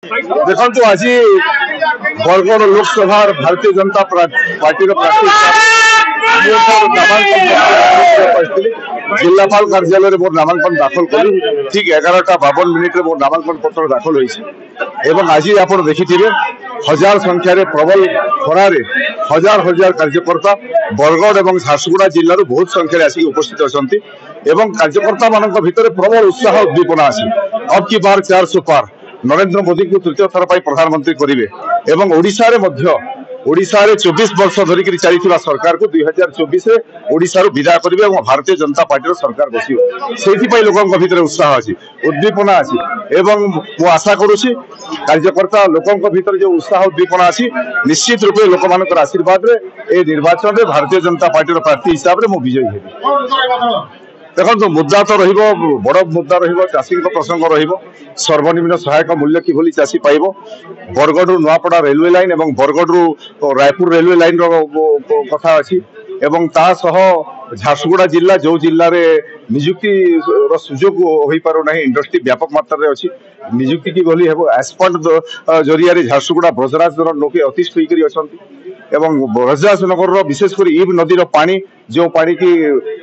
देखो आज बरगढ़ लोकसभा भारतीय जनता पार्टी प्रार्थी जिलापाल कार्यालय मोर नामांकन दाखल कली ठीक 11:52 मोर नामांकन पत्र दाखल होती आज आप देखिथे हजार संख्यार प्रबल खरार हजार हजार कार्यकर्ता बरगढ़ और झारसुगुड़ा जिलूर बहुत संख्यार आसिक उपस्थित अच्छा कार्यकर्ता मान भर प्रबल उत्साह उद्दीपना अच्छी अब की बार 400 पार नरेंद्र मोदी को तृतीय थर पर प्रधानमंत्री करेंगे ओडिशा रे 24 वर्ष धरिक चली सरकार को 2024 ओडिशा विदा करेंगे और भारतीय जनता पार्टी सरकार बसो लोकों भीतर उत्साह अच्छी उद्दीपना अच्छी मु आशा करुच्ची कार्यकर्ता लोकों भीतर जो उत्साह उद्दीपना अच्छी निश्चित रूपे लोक मान आशीर्वाद रे निर्वाचन में भारतीय जनता पार्टी प्रार्थी हिसाब से विजयी हेबी। देखो मुद्दा तो बड़ मुद्दा चाषी प्रसंग सर्वनिम्न सहायक मूल्य किभली चाषी पाइब बरगढ़ नुआपड़ा रेलवे लाइन और बरगढ़ रायपुर रेलवे लाइन कथा अच्छी झारसुगुड़ा जिला जो जिले में निजुक्ति सुजोग हो पारना इंडस्ट्री व्यापक मात्रा अच्छी निजुक्ति की गली है एसपॉन्ड जरिया झारसुगुड़ा ब्रजराज लोके अतिष्ठ होकर ब्रजराजनगर विशेषकर ईब नदीर पानी जो पानी की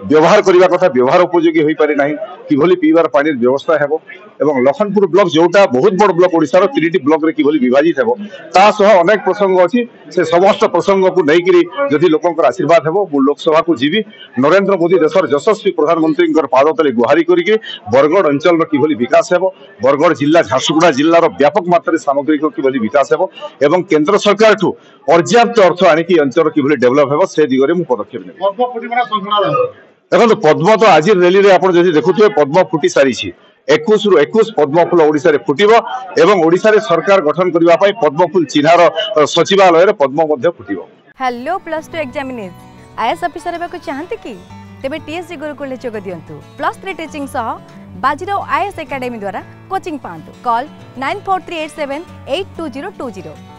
व्यवहार करने कथा व्यवहार उपयोगी हो पारे ना कि पीबार पानी व्यवस्था है लखनपुर ब्लॉक जोटा बहुत बड़ ब्लॉक ओडिशार 3टी ब्लॉक रे किभली विभाजित है अनेक प्रसंग अच्छी से समस्त प्रसंग को लेकर जदि लोकों आशीर्वाद है लोकसभा को जीवी नरेंद्र मोदी देशर यशस्वी प्रधानमंत्री पाद तले गुहारी करके बरगढ़ अंचल किभली विकास है बरगढ़ जिला झारसुगुड़ा जिलार व्यापक मात्रा सामग्रिक किभली विकास है केंद्र सरकार ठू पर्याप्त अर्थ आनिकी अंचल किभली डेभलप है से दिगरे मु पदक्षेप नेबी। देखो पद्म तो आज रैली रे आप देखुए पद्म फुटी सारी 21 रु 21 पद्म फूल ओडिशा रे फुटिबो एवं ओडिशा रे सरकार गठन करबा पई पद्म फूल चिन्हार सचिवालय रे पद्म मध्ये फुटिबो। हेलो +2 एग्जामिनीज आईएएस ऑफिसर हेबाकु चाहंते कि तेबे टीएससी गुरुकुल जोग दियंतु +3 टीचिंग सह बाजीराव आईएएस एकेडमी द्वारा कोचिंग पांतु कॉल 9438782020।